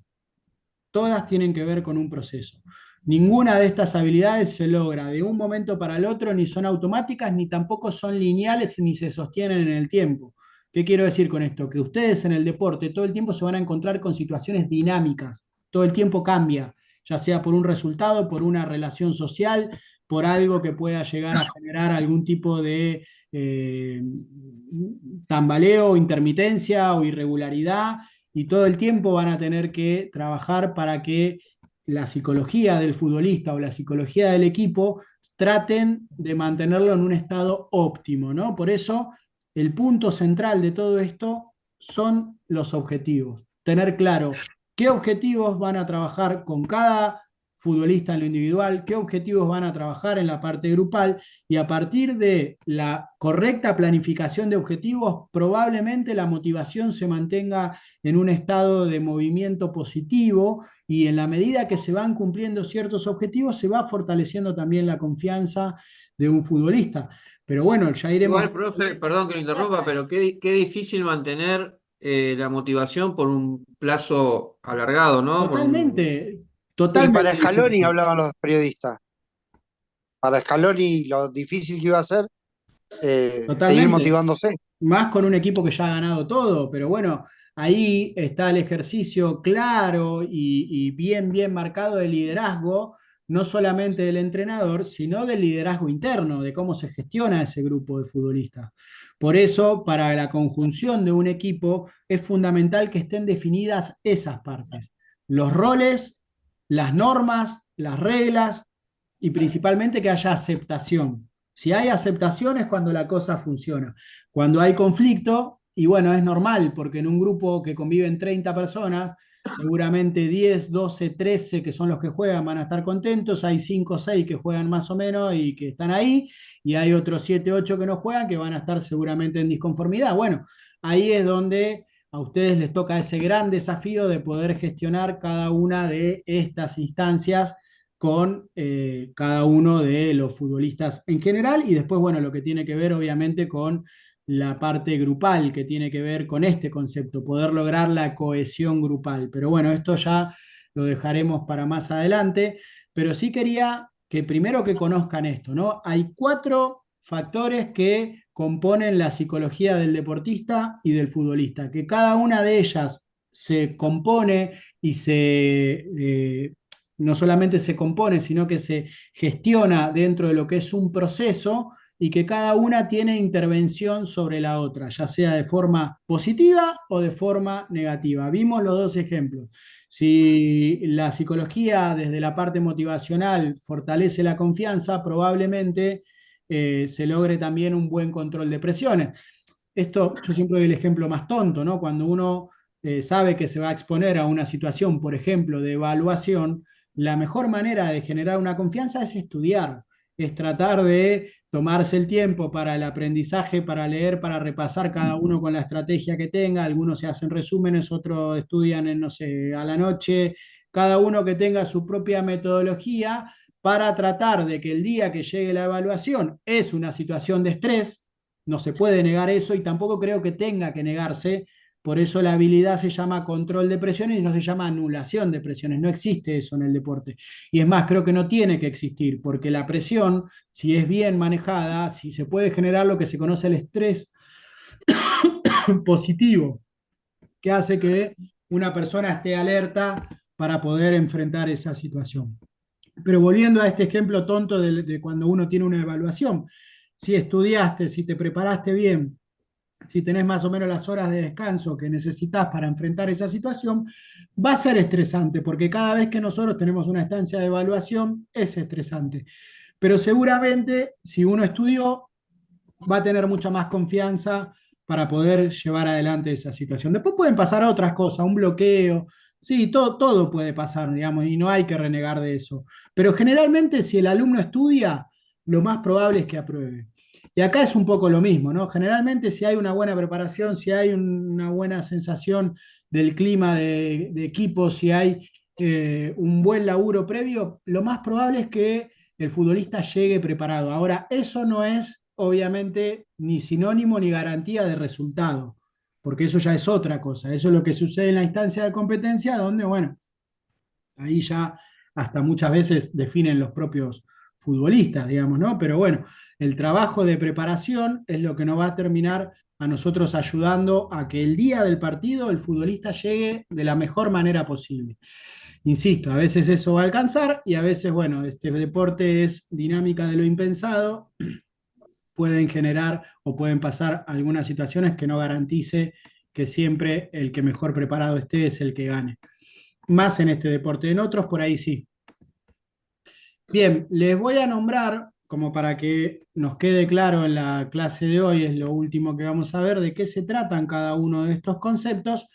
Todas tienen que ver con un proceso. Ninguna de estas habilidades se logra de un momento para el otro, ni son automáticas, ni tampoco son lineales, ni se sostienen en el tiempo. ¿Qué quiero decir con esto? Que ustedes en el deporte todo el tiempo se van a encontrar con situaciones dinámicas, todo el tiempo cambia, ya sea por un resultado, por una relación social, por algo que pueda llegar a generar algún tipo de tambaleo, intermitencia o irregularidad, y todo el tiempo van a tener que trabajar para que la psicología del futbolista o la psicología del equipo traten de mantenerlo en un estado óptimo, ¿no? Por eso el punto central de todo esto son los objetivos. Tener claro qué objetivos van a trabajar con cada futbolista en lo individual, qué objetivos van a trabajar en la parte grupal, y a partir de la correcta planificación de objetivos, probablemente la motivación se mantenga en un estado de movimiento positivo, y en la medida que se van cumpliendo ciertos objetivos, se va fortaleciendo también la confianza de un futbolista. Pero bueno, ya iremos. Igual, profe, perdón que lo interrumpa, pero qué difícil mantener la motivación por un plazo alargado, ¿no? Totalmente, Y totalmente. para Scaloni difícil. hablaban los periodistas. Para Scaloni lo difícil que iba a ser seguir Totalmente. motivándose. Más con un equipo que ya ha ganado todo, pero bueno, ahí está el ejercicio claro y bien marcado de liderazgo, no solamente del entrenador, sino del liderazgo interno, de cómo se gestiona ese grupo de futbolistas. Por eso, para la conjunción de un equipo, es fundamental que estén definidas esas partes: los roles, las normas, las reglas, y principalmente que haya aceptación. Si hay aceptación es cuando la cosa funciona. Cuando hay conflicto, Y bueno, es normal, porque en un grupo que conviven 30 personas, seguramente 10, 12, 13 que son los que juegan van a estar contentos, hay 5 o 6 que juegan más o menos y que están ahí, y hay otros 7, 8 que no juegan que van a estar seguramente en disconformidad. Bueno, ahí es donde a ustedes les toca ese gran desafío de poder gestionar cada una de estas instancias con cada uno de los futbolistas en general y después, bueno, lo que tiene que ver obviamente con la parte grupal, que tiene que ver con este concepto, poder lograr la cohesión grupal. Pero bueno, esto ya lo dejaremos para más adelante, pero sí quería que primero que conozcan esto, ¿no? Hay 4 factores que componen la psicología del deportista y del futbolista, que cada una de ellas se compone y no solamente se compone, sino que se gestiona dentro de lo que es un proceso y que cada una tiene intervención sobre la otra, ya sea de forma positiva o de forma negativa. Vimos los 2 ejemplos. Si la psicología desde la parte motivacional fortalece la confianza, probablemente se logre también un buen control de presiones. Esto yo siempre doy el ejemplo más tonto, ¿no? Cuando uno sabe que se va a exponer a una situación, por ejemplo, de evaluación, la mejor manera de generar una confianza es estudiar, es tratar de tomarse el tiempo para el aprendizaje, para leer, para repasar cada uno con la estrategia que tenga. Algunos se hacen resúmenes, otros estudian en, no sé, a la noche, cada uno que tenga su propia metodología para tratar de que el día que llegue la evaluación es una situación de estrés, no se puede negar eso y tampoco creo que tenga que negarse. Por eso la habilidad se llama control de presiones y no se llama anulación de presiones. No existe eso en el deporte. Y es más, creo que no tiene que existir, porque la presión, si es bien manejada, si se puede generar lo que se conoce el estrés positivo, que hace que una persona esté alerta para poder enfrentar esa situación. Pero volviendo a este ejemplo tonto de cuando uno tiene una evaluación, si estudiaste, si te preparaste bien, si tenés más o menos las horas de descanso que necesitas para enfrentar esa situación, va a ser estresante, porque cada vez que nosotros tenemos una estancia de evaluación es estresante. Pero seguramente si uno estudió, va a tener mucha más confianza para poder llevar adelante esa situación. Después pueden pasar otras cosas, un bloqueo, sí, todo puede pasar, digamos, y no hay que renegar de eso. Pero generalmente si el alumno estudia, lo más probable es que apruebe. Y acá es un poco lo mismo, ¿no? Generalmente si hay una buena preparación, si hay una buena sensación del clima de equipo, si hay un buen laburo previo, lo más probable es que el futbolista llegue preparado. Ahora, eso no es obviamente ni sinónimo ni garantía de resultado, porque eso ya es otra cosa. Eso es lo que sucede en la instancia de competencia, donde, bueno, ahí ya hasta muchas veces definen los propios futbolistas, digamos, ¿no? Pero bueno, el trabajo de preparación es lo que nos va a terminar a nosotros ayudando a que el día del partido el futbolista llegue de la mejor manera posible. Insisto, a veces eso va a alcanzar y a veces, bueno, este deporte es dinámica de lo impensado, pueden generar o pueden pasar algunas situaciones que no garantice que siempre el que mejor preparado esté es el que gane. Más en este deporte, en otros por ahí sí. Bien, les voy a nombrar, como para que nos quede claro en la clase de hoy, es lo último que vamos a ver, de qué se tratan cada uno de estos conceptos.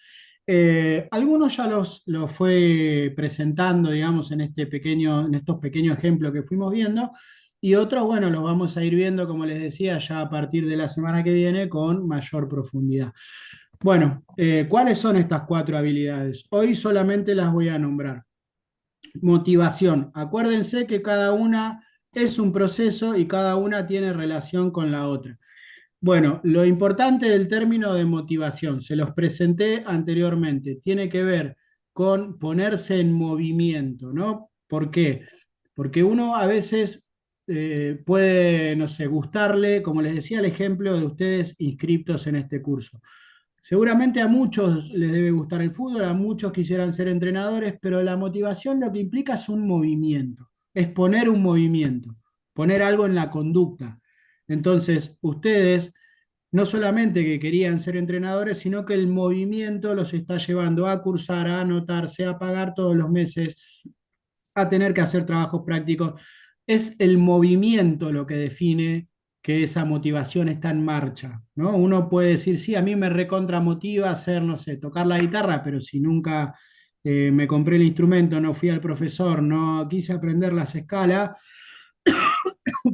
Algunos ya los fue presentando, digamos, en estos pequeños ejemplos que fuimos viendo, y otros, bueno, los vamos a ir viendo, como les decía, ya a partir de la semana que viene con mayor profundidad. Bueno, ¿cuáles son estas 4 habilidades? Hoy solamente las voy a nombrar. Motivación. Acuérdense que cada una es un proceso y cada una tiene relación con la otra. Bueno, lo importante del término de motivación, se los presenté anteriormente, tiene que ver con ponerse en movimiento, ¿no? ¿Por qué? Porque uno a veces puede, no sé, gustarle, como les decía el ejemplo de ustedes inscriptos en este curso. Seguramente a muchos les debe gustar el fútbol, a muchos quisieran ser entrenadores, pero la motivación lo que implica es un movimiento, es poner un movimiento, poner algo en la conducta. Entonces, ustedes no solamente que querían ser entrenadores, sino que el movimiento los está llevando a cursar, a anotarse, a pagar todos los meses, a tener que hacer trabajos prácticos. Es el movimiento lo que define que esa motivación está en marcha, ¿no? Uno puede decir, sí, a mí me recontra motiva hacer, no sé, tocar la guitarra, pero si nunca me compré el instrumento, no fui al profesor, no quise aprender las escalas,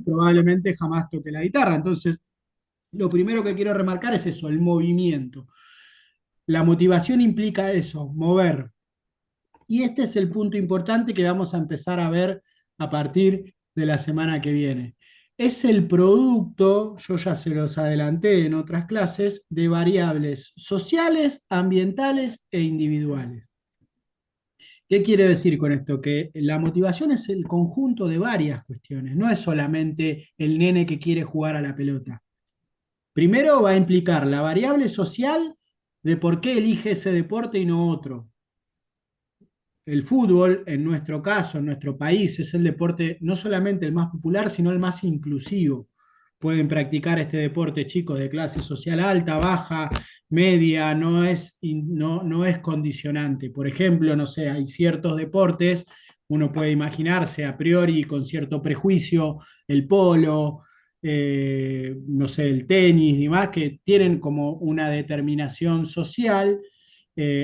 probablemente jamás toque la guitarra. Entonces, lo primero que quiero remarcar es eso, el movimiento. La motivación implica eso, mover. Y este es el punto importante que vamos a empezar a ver a partir de la semana que viene. Es el producto, yo ya se los adelanté en otras clases, de variables sociales, ambientales e individuales. ¿Qué quiere decir con esto? Que la motivación es el conjunto de varias cuestiones, no es solamente el nene que quiere jugar a la pelota. Primero va a implicar la variable social de por qué elige ese deporte y no otro. El fútbol, en nuestro caso, en nuestro país, es el deporte no solamente el más popular, sino el más inclusivo. Pueden practicar este deporte chicos de clase social alta, baja, media, no es condicionante. Por ejemplo, no sé, hay ciertos deportes, uno puede imaginarse a priori con cierto prejuicio, el polo, no sé, el tenis y demás, que tienen como una determinación social.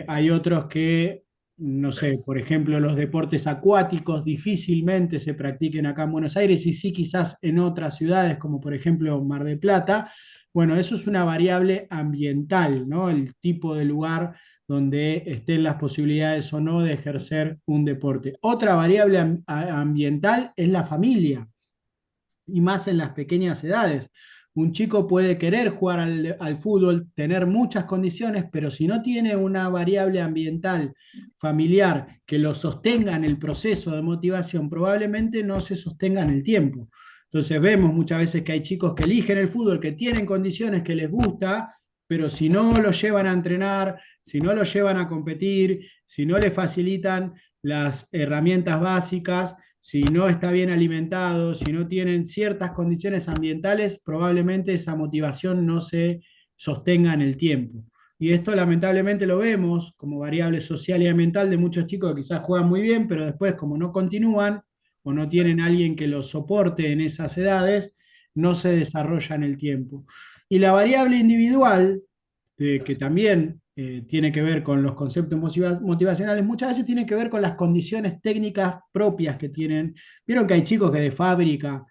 Hay otros que no sé, por ejemplo, los deportes acuáticos difícilmente se practiquen acá en Buenos Aires y sí quizás en otras ciudades, como por ejemplo Mar del Plata. Bueno, eso es una variable ambiental, ¿no? El tipo de lugar donde estén las posibilidades o no de ejercer un deporte. Otra variable ambiental es la familia, y más en las pequeñas edades. Un chico puede querer jugar al fútbol, tener muchas condiciones, pero si no tiene una variable ambiental familiar que lo sostenga en el proceso de motivación, probablemente no se sostenga en el tiempo. Entonces vemos muchas veces que hay chicos que eligen el fútbol, que tienen condiciones, que les gusta, pero si no lo llevan a entrenar, si no lo llevan a competir, si no le facilitan las herramientas básicas, si no está bien alimentado, si no tienen ciertas condiciones ambientales, probablemente esa motivación no se sostenga en el tiempo. Y esto lamentablemente lo vemos como variable social y ambiental de muchos chicos que quizás juegan muy bien, pero después como no continúan o no tienen alguien que los soporte en esas edades, no se desarrolla en el tiempo. Y la variable individual, que también tiene que ver con los conceptos motivacionales, muchas veces tiene que ver con las condiciones técnicas propias que tienen. Vieron que hay chicos que de fábrica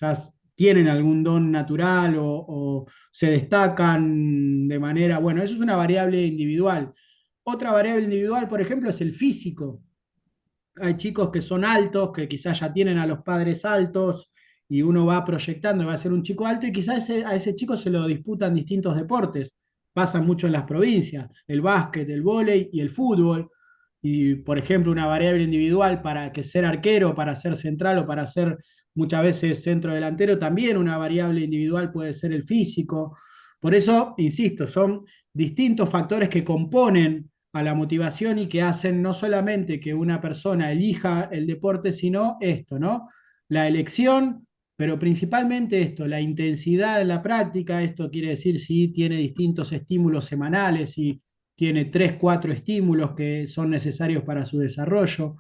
ya tienen algún don natural o se destacan de manera, bueno, eso es una variable individual. Otra variable individual, por ejemplo, es el físico. Hay chicos que son altos, que quizás ya tienen a los padres altos y uno va proyectando, va a ser un chico alto y quizás a ese chico se lo disputan distintos deportes. Pasa mucho en las provincias, el básquet, el vóley y el fútbol. Y, por ejemplo, una variable individual para que ser arquero, para ser central o para ser muchas veces centro delantero, también una variable individual puede ser el físico. Por eso, insisto, son distintos factores que componen a la motivación y que hacen no solamente que una persona elija el deporte, sino esto, ¿no? La elección, pero principalmente esto, la intensidad de la práctica. Esto quiere decir si tiene distintos estímulos semanales, si tiene 3, 4 estímulos que son necesarios para su desarrollo.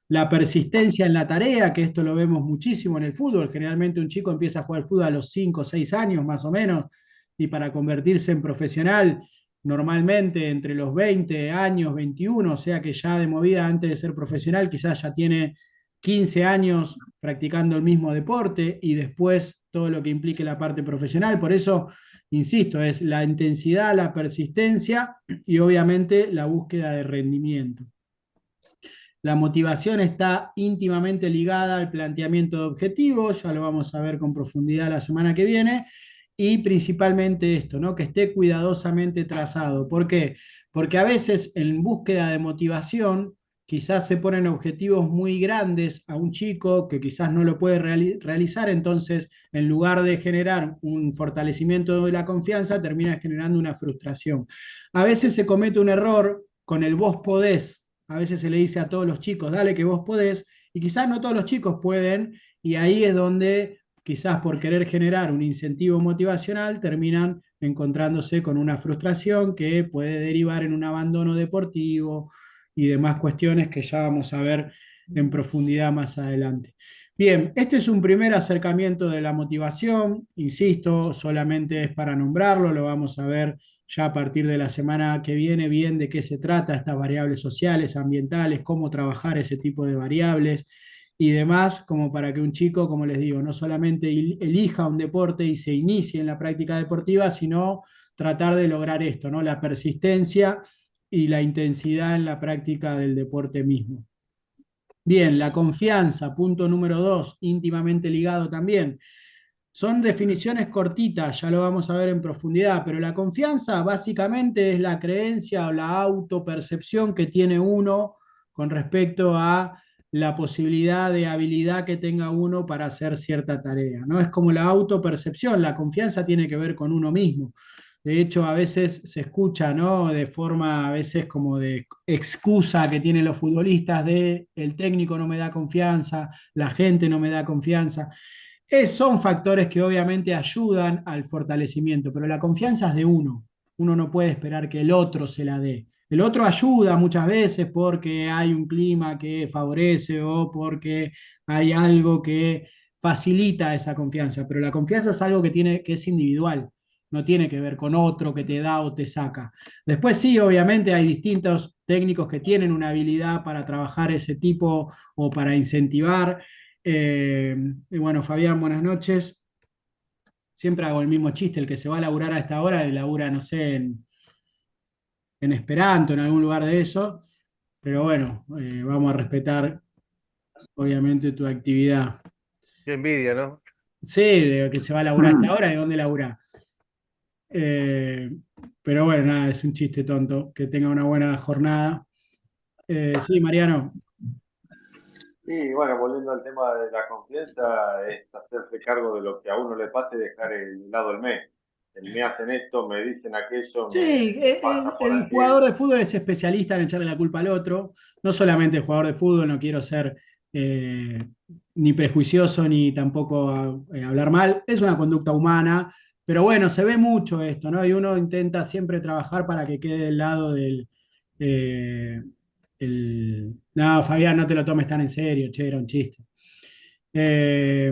La persistencia en la tarea, que esto lo vemos muchísimo en el fútbol. Generalmente un chico empieza a jugar al fútbol a los 5 o 6 años más o menos, y para convertirse en profesional normalmente entre los 20 años, 21, o sea que ya de movida antes de ser profesional quizás ya tiene 15 años practicando el mismo deporte y después todo lo que implique la parte profesional. Por eso, insisto, es la intensidad, la persistencia y obviamente la búsqueda de rendimiento. La motivación está íntimamente ligada al planteamiento de objetivos, ya lo vamos a ver con profundidad la semana que viene, y principalmente esto, ¿no? Que esté cuidadosamente trazado. ¿Por qué? Porque a veces en búsqueda de motivación quizás se ponen objetivos muy grandes a un chico que quizás no lo puede realizar, entonces en lugar de generar un fortalecimiento de la confianza, termina generando una frustración. A veces se comete un error con el vos podés. A veces se le dice a todos los chicos, dale que vos podés, y quizás no todos los chicos pueden, y ahí es donde quizás por querer generar un incentivo motivacional terminan encontrándose con una frustración que puede derivar en un abandono deportivo y demás cuestiones que ya vamos a ver en profundidad más adelante. Bien, este es un primer acercamiento de la motivación, insisto, solamente es para nombrarlo, lo vamos a ver ya a partir de la semana que viene bien de qué se trata, estas variables sociales, ambientales, cómo trabajar ese tipo de variables y demás, como para que un chico, como les digo, no solamente elija un deporte y se inicie en la práctica deportiva, sino tratar de lograr esto, ¿no? La persistencia y la intensidad en la práctica del deporte mismo. Bien, la confianza, punto número 2, íntimamente ligado también. Son definiciones cortitas, ya lo vamos a ver en profundidad, pero la confianza básicamente es la creencia o la autopercepción que tiene uno con respecto a la posibilidad de habilidad que tenga uno para hacer cierta tarea, ¿no? Es como la autopercepción, la confianza tiene que ver con uno mismo. De hecho, a veces se escucha, ¿no? De forma, a veces como de excusa que tienen los futbolistas de el técnico no me da confianza, la gente no me da confianza. Son factores que obviamente ayudan al fortalecimiento, pero la confianza es de uno. Uno no puede esperar que el otro se la dé. El otro ayuda muchas veces porque hay un clima que favorece o porque hay algo que facilita esa confianza, pero la confianza es algo que es individual, no tiene que ver con otro que te da o te saca. Después sí, obviamente hay distintos técnicos que tienen una habilidad para trabajar ese tipo o para incentivar. Y bueno, Fabián, buenas noches. Siempre hago el mismo chiste, el que se va a laburar a esta hora, labura, no sé, en Esperanto, en algún lugar de eso, pero bueno, vamos a respetar obviamente tu actividad. Qué envidia, ¿no? Sí, de que se va a laburar a esta hora, ¿de dónde labura? Pero bueno, nada, es un chiste tonto. Que tenga una buena jornada. Sí, Mariano. Sí, bueno, volviendo al tema de la confianza, es hacerse cargo de lo que a uno le pasa y dejar el lado el me. El me hacen esto, me dicen aquello, Sí, me pasa por el aquello. jugador de fútbol es especialista en echarle la culpa al otro. No solamente el jugador de fútbol, no quiero ser eh, ni prejuicioso ni tampoco hablar mal. Es una conducta humana, pero bueno, se ve mucho esto, ¿no? Y uno intenta siempre trabajar para que quede del lado del... eh, No, Fabián, no te lo tomes tan en serio, che, era un chiste. Eh,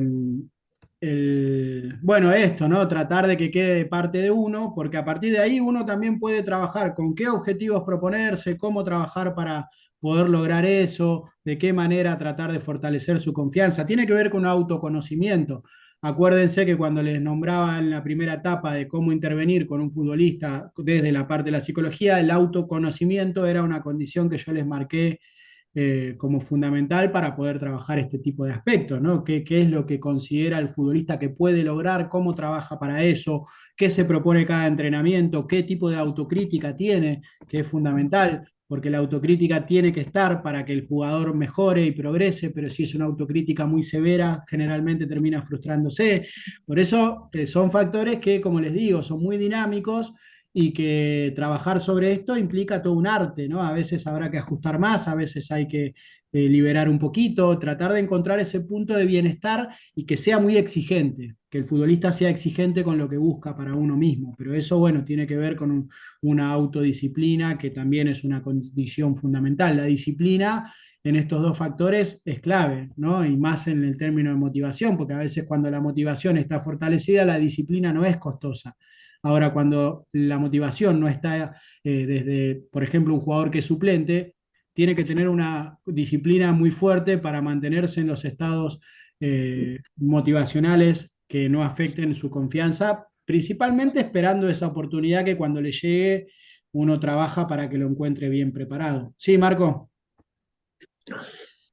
bueno, esto, ¿no? Tratar de que quede de parte de uno, porque a partir de ahí uno también puede trabajar con qué objetivos proponerse, cómo trabajar para poder lograr eso, de qué manera tratar de fortalecer su confianza. Tiene que ver con un autoconocimiento. Acuérdense que cuando les nombraba en la primera etapa de cómo intervenir con un futbolista desde la parte de la psicología, el autoconocimiento era una condición que yo les marqué como fundamental para poder trabajar este tipo de aspectos, ¿no? ¿Qué es lo que considera el futbolista que puede lograr? ¿Cómo trabaja para eso? ¿Qué se propone cada entrenamiento? ¿Qué tipo de autocrítica tiene? Que es fundamental, porque la autocrítica tiene que estar para que el jugador mejore y progrese, pero si es una autocrítica muy severa, generalmente termina frustrándose. Por eso son factores que, como les digo, son muy dinámicos y que trabajar sobre esto implica todo un arte, ¿no? A veces habrá que ajustar más, a veces hay que liberar un poquito, tratar de encontrar ese punto de bienestar y que sea muy exigente, que el futbolista sea exigente con lo que busca para uno mismo, pero eso, bueno, tiene que ver con una autodisciplina que también es una condición fundamental. La disciplina en estos dos factores es clave, ¿no? Y más en el término de motivación, porque a veces cuando la motivación está fortalecida, la disciplina no es costosa. Ahora, cuando la motivación no está desde, por ejemplo, un jugador que es suplente, tiene que tener una disciplina muy fuerte para mantenerse en los estados motivacionales que no afecten su confianza, principalmente esperando esa oportunidad que cuando le llegue uno trabaja para que lo encuentre bien preparado. Sí, Marco.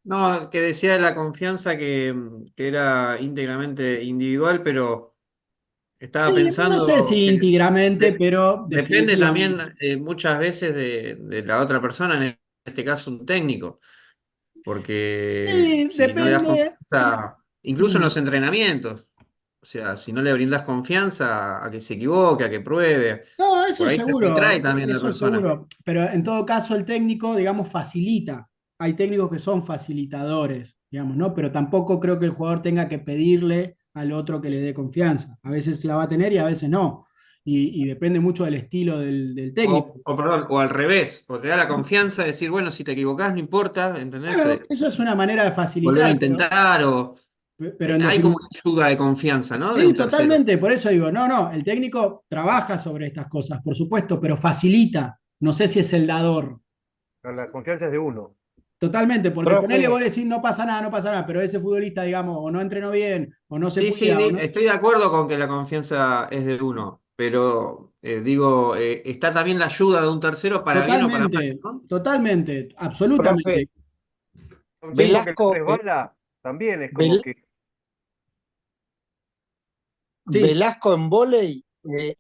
No, que decía de la confianza que era íntegramente individual, pero estaba Sí, no sé pensando si que íntegramente, pero depende también definitivamente. muchas veces de la otra persona, en este caso un técnico, porque Sí, si no le das depende. confianza, incluso en Mm. los entrenamientos, o sea, si no le brindas confianza a que se equivoque, a que pruebe, No, por ahí se retrae también la eso persona. seguro, pero en todo caso el técnico, digamos, facilita. Hay técnicos que son facilitadores, digamos, ¿no? Pero tampoco creo que el jugador tenga que pedirle al otro que le dé confianza. A veces la va a tener y a veces no. Y depende mucho del estilo del técnico. Perdón, o al revés, o te da la confianza de decir, bueno, si te equivocás no importa, ¿entendés? Bueno, eso es una manera de Volver a facilitar, pero intentar, o Pero en Hay como definitiva, una ayuda de confianza, ¿no? De sí, un tercero. totalmente, por eso digo, no, el técnico trabaja sobre estas cosas, por supuesto, pero facilita, no sé si es el dador. Pero la confianza es de uno. Totalmente, porque ponele vos Profe, decís no pasa nada, pero ese futbolista, digamos, o no entrenó bien, o no se Sí, sí, cuida, o no. estoy de acuerdo con que la confianza es de uno, pero digo, está también la ayuda de un tercero para bien o para mal, Totalmente, ¿no? totalmente, profe, absolutamente. Un Sí, tipo que le Velasco, resbala también es como Vel- que sí. Velasco en vóley,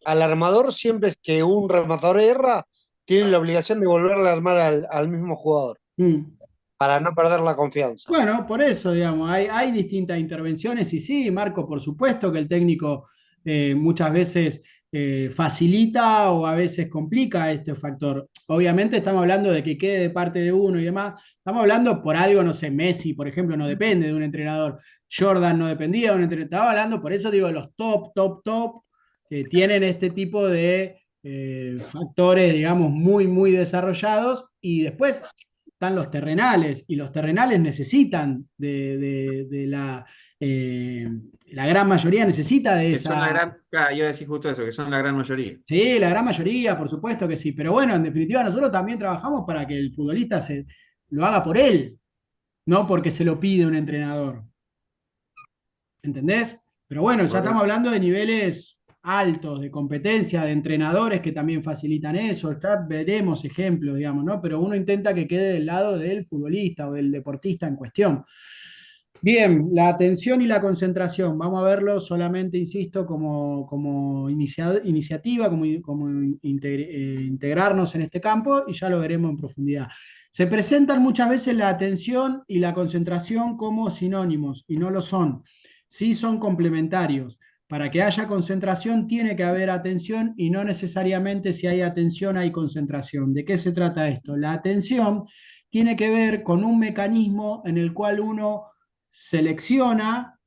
al armador siempre es que un rematador erra, tiene la obligación de volverle a armar al mismo jugador, Mm. para no perder la confianza. Bueno, por eso, digamos, hay distintas intervenciones y sí, Marco, por supuesto que el técnico muchas veces facilita o a veces complica este factor. Obviamente estamos hablando de que quede de parte de uno y demás. Estamos hablando por algo, no sé, Messi, por ejemplo, no depende de un entrenador. Jordan no dependía de un entrenador. Estaba hablando, por eso digo, los top, tienen este tipo de factores, digamos, muy desarrollados y después están los terrenales y los terrenales necesitan la gran mayoría necesita de Que son la esa, gran, iba a decir justo eso, que son la gran mayoría. sí, la gran mayoría, por supuesto que sí, pero bueno, en definitiva nosotros también trabajamos para que el futbolista lo haga por él, no porque se lo pide un entrenador, ¿entendés? Pero bueno, ya estamos correcto. hablando de niveles altos de competencia, de entrenadores que también facilitan eso, ya veremos ejemplos, digamos, ¿no? Pero uno intenta que quede del lado del futbolista o del deportista en cuestión. Bien, la atención y la concentración, vamos a verlo solamente, insisto, como iniciativa, como integrarnos en este campo y ya lo veremos en profundidad. Se presentan muchas veces la atención y la concentración como sinónimos y no lo son. Sí son complementarios. Para que haya concentración tiene que haber atención y no necesariamente si hay atención hay concentración. ¿De qué se trata esto? La atención tiene que ver con un mecanismo en el cual uno selecciona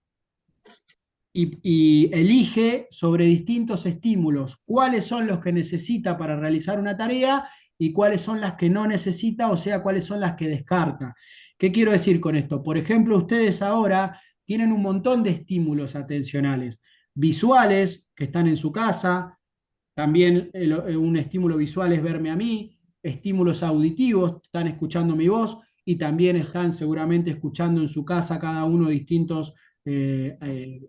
y elige sobre distintos estímulos cuáles son los que necesita para realizar una tarea y cuáles son las que no necesita, o sea, cuáles son las que descarta. ¿Qué quiero decir con esto? Por ejemplo, ustedes ahora tienen un montón de estímulos atencionales, visuales, que están en su casa, también un estímulo visual es verme a mí, estímulos auditivos, están escuchando mi voz y también están seguramente escuchando en su casa cada uno distintos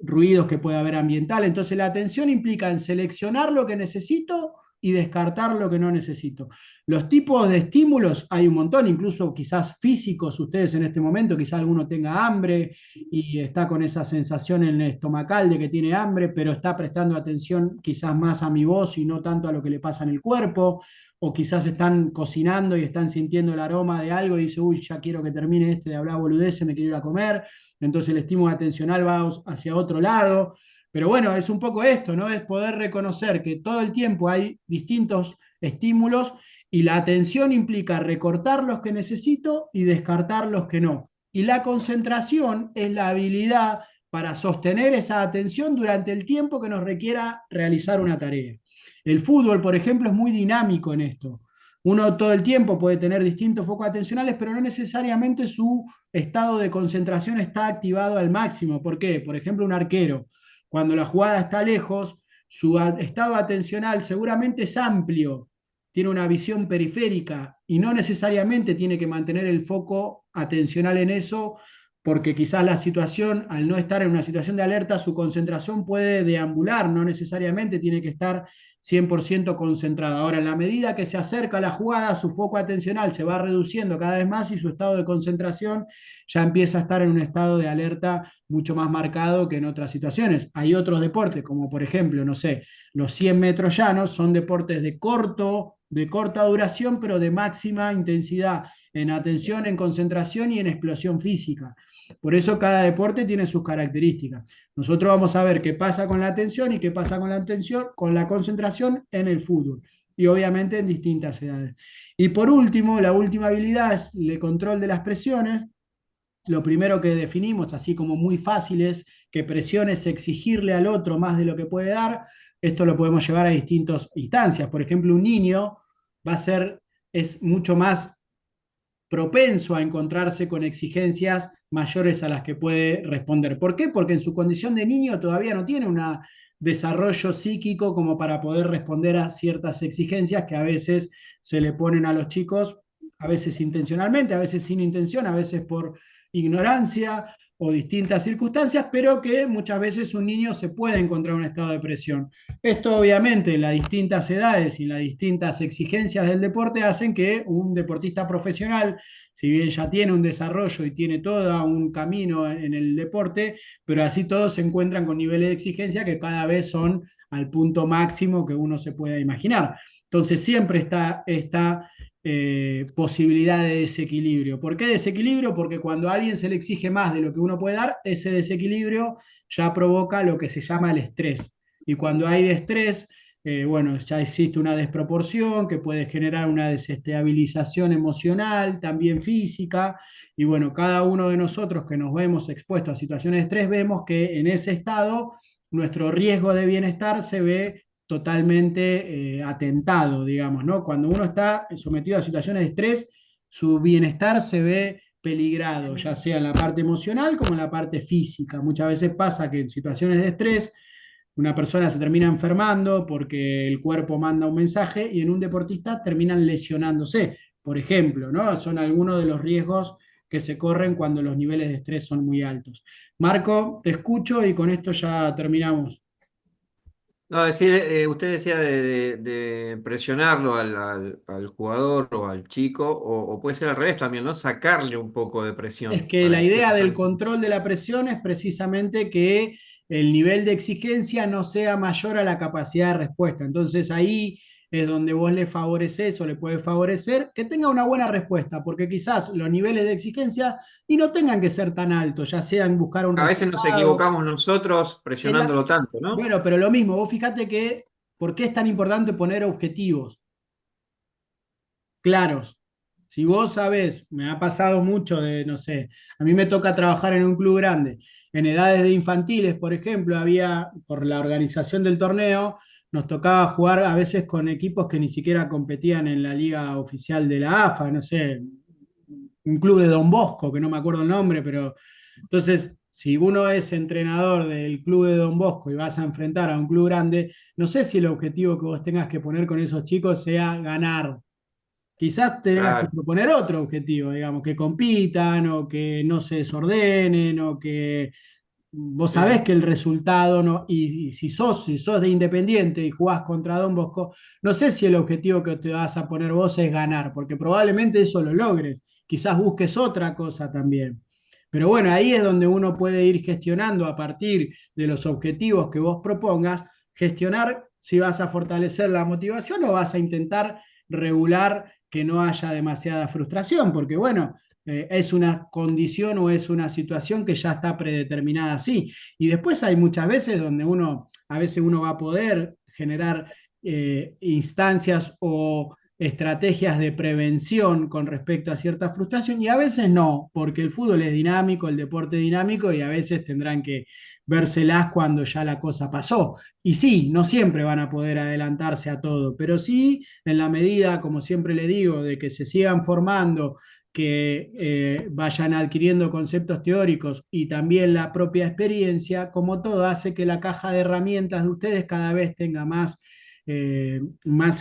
ruidos que puede haber ambiental. Entonces la atención implica en seleccionar lo que necesito y descartar lo que no necesito. Los tipos de estímulos hay un montón, incluso quizás físicos, ustedes en este momento, quizás alguno tenga hambre y está con esa sensación en el estomacal de que tiene hambre, pero está prestando atención quizás más a mi voz y no tanto a lo que le pasa en el cuerpo, o quizás están cocinando y están sintiendo el aroma de algo y dice, uy, ya quiero que termine este de hablar boludeces, me quiero ir a comer, entonces el estímulo atencional va hacia otro lado. Pero bueno, es un poco esto, ¿no? Es poder reconocer que todo el tiempo hay distintos estímulos y la atención implica recortar los que necesito y descartar los que no. Y la concentración es la habilidad para sostener esa atención durante el tiempo que nos requiera realizar una tarea. El fútbol, por ejemplo, es muy dinámico en esto. Uno todo el tiempo puede tener distintos focos atencionales, pero no necesariamente su estado de concentración está activado al máximo. ¿Por qué? Por ejemplo, un arquero, cuando la jugada está lejos, su estado atencional seguramente es amplio, tiene una visión periférica y no necesariamente tiene que mantener el foco atencional en eso, porque quizás la situación, al no estar en una situación de alerta, su concentración puede deambular, no necesariamente tiene que estar 100% concentrada. Ahora, en la medida que se acerca a la jugada, su foco atencional se va reduciendo cada vez más y su estado de concentración ya empieza a estar en un estado de alerta mucho más marcado que en otras situaciones. Hay otros deportes, como por ejemplo, no sé, los 100 metros llanos son deportes de corta duración, pero de máxima intensidad en atención, en concentración y en explosión física. Por eso cada deporte tiene sus características. Nosotros vamos a ver qué pasa con la atención y qué pasa con la atención, con la concentración en el fútbol. Y obviamente en distintas edades. Y por último, la última habilidad es el control de las presiones. Lo primero que definimos, así como muy fácil, es que presión es exigirle al otro más de lo que puede dar. Esto lo podemos llevar a distintas instancias. Por ejemplo, un niño es mucho más propenso a encontrarse con exigencias mayores a las que puede responder. ¿Por qué? Porque en su condición de niño todavía no tiene un desarrollo psíquico como para poder responder a ciertas exigencias que a veces se le ponen a los chicos, a veces intencionalmente, a veces sin intención, a veces por ignorancia o distintas circunstancias, pero que muchas veces un niño se puede encontrar en un estado de presión. Esto obviamente en las distintas edades y las distintas exigencias del deporte hacen que un deportista profesional, si bien ya tiene un desarrollo y tiene todo un camino en el deporte, pero así todos se encuentran con niveles de exigencia que cada vez son al punto máximo que uno se pueda imaginar. Entonces siempre está esta posibilidad de desequilibrio. ¿Por qué desequilibrio? Porque cuando a alguien se le exige más de lo que uno puede dar, ese desequilibrio ya provoca lo que se llama el estrés. Y cuando hay estrés, bueno, ya existe una desproporción que puede generar una desestabilización emocional, también física, y bueno, cada uno de nosotros que nos vemos expuestos a situaciones de estrés, vemos que en ese estado nuestro riesgo de bienestar se ve totalmente atentado, digamos, ¿no? Cuando uno está sometido a situaciones de estrés, su bienestar se ve peligrado, ya sea en la parte emocional como en la parte física. Muchas veces pasa que en situaciones de estrés una persona se termina enfermando porque el cuerpo manda un mensaje y en un deportista terminan lesionándose, por ejemplo, ¿no? Son algunos de los riesgos que se corren cuando los niveles de estrés son muy altos. Marco, te escucho y con esto ya terminamos. No, decir, usted decía de presionarlo al jugador o al chico, o puede ser al revés también, ¿no? Sacarle un poco de Es presión que para la que idea del pueda. control de la presión es precisamente que el nivel de exigencia no sea mayor a la capacidad de respuesta. Entonces ahí es donde vos le favoreces o le puedes favorecer que tenga una buena respuesta, porque quizás los niveles de exigencia y no tengan que ser tan altos, ya sea en buscar un A veces nos resultado. equivocamos nosotros En la- presionándolo tanto, ¿no? Bueno, pero lo mismo, vos fíjate que, ¿por qué es tan importante poner objetivos claros? Si vos sabés, me ha pasado mucho de, no sé, a mí me toca trabajar en un club grande. En edades de infantiles, por ejemplo, había, por la organización del torneo, nos tocaba jugar a veces con equipos que ni siquiera competían en la liga oficial de la AFA, no sé, un club de Don Bosco, que no me acuerdo el nombre, pero entonces, si uno es entrenador del club de Don Bosco y vas a enfrentar a un club grande, no sé si el objetivo que vos tengas que poner con esos chicos sea ganar. Quizás tengas que Claro. proponer otro objetivo, digamos, que compitan o que no se desordenen o que vos sabés Sí. que el resultado no, y si sos de Independiente y jugás contra Don Bosco, no sé si el objetivo que te vas a poner vos es ganar, porque probablemente eso lo logres. Quizás busques otra cosa también. Pero bueno, ahí es donde uno puede ir gestionando a partir de los objetivos que vos propongas, gestionar si vas a fortalecer la motivación o vas a intentar regular que no haya demasiada frustración, porque bueno, es una condición o es una situación que ya está predeterminada así. Y después hay muchas veces donde a veces uno va a poder generar instancias o estrategias de prevención con respecto a cierta frustración y a veces no, porque el fútbol es dinámico, el deporte es dinámico y a veces tendrán que vérselas cuando ya la cosa pasó. Y sí, no siempre van a poder adelantarse a todo, pero sí en la medida, como siempre le digo, de que se sigan formando, que vayan adquiriendo conceptos teóricos y también la propia experiencia, como todo, hace que la caja de herramientas de ustedes cada vez tenga más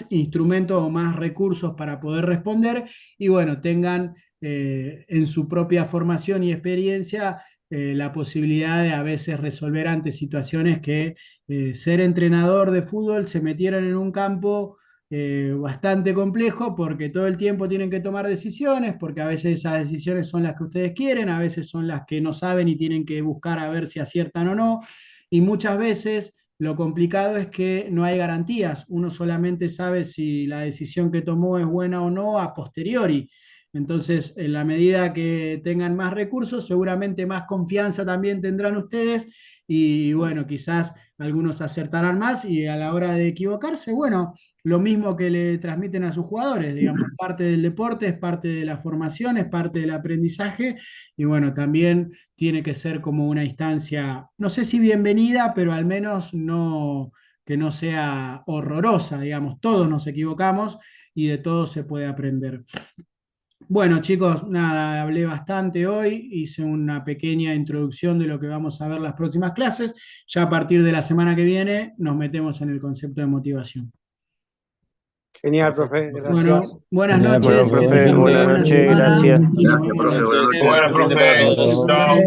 instrumentos o más recursos para poder responder y bueno, tengan en su propia formación y experiencia la posibilidad de a veces resolver ante situaciones que ser entrenador de fútbol se metieron en un campo bastante complejo porque todo el tiempo tienen que tomar decisiones, porque a veces esas decisiones son las que ustedes quieren, a veces son las que no saben y tienen que buscar a ver si aciertan o no, y muchas veces lo complicado es que no hay garantías, uno solamente sabe si la decisión que tomó es buena o no a posteriori. Entonces, en la medida que tengan más recursos, seguramente más confianza también tendrán ustedes y bueno, quizás algunos acertarán más y a la hora de equivocarse, bueno, lo mismo que le transmiten a sus jugadores, digamos, parte del deporte, es parte de la formación, es parte del aprendizaje y bueno, también tiene que ser como una instancia, no sé si bienvenida, pero al menos no que no sea horrorosa, digamos, todos nos equivocamos y de todo se puede aprender. Bueno, chicos, nada, hablé bastante hoy, hice una pequeña introducción de lo que vamos a ver las próximas clases. Ya a partir de la semana que viene nos metemos en el concepto de motivación. Genial, Perfecto, profe, profe. Bueno, gracias. buenas Bueno, noches, profe, que tengan buenas buena noches, semana gracias. y nos Gracias, vemos profe, la buenas noches. Bueno, profe, Hasta luego. chao.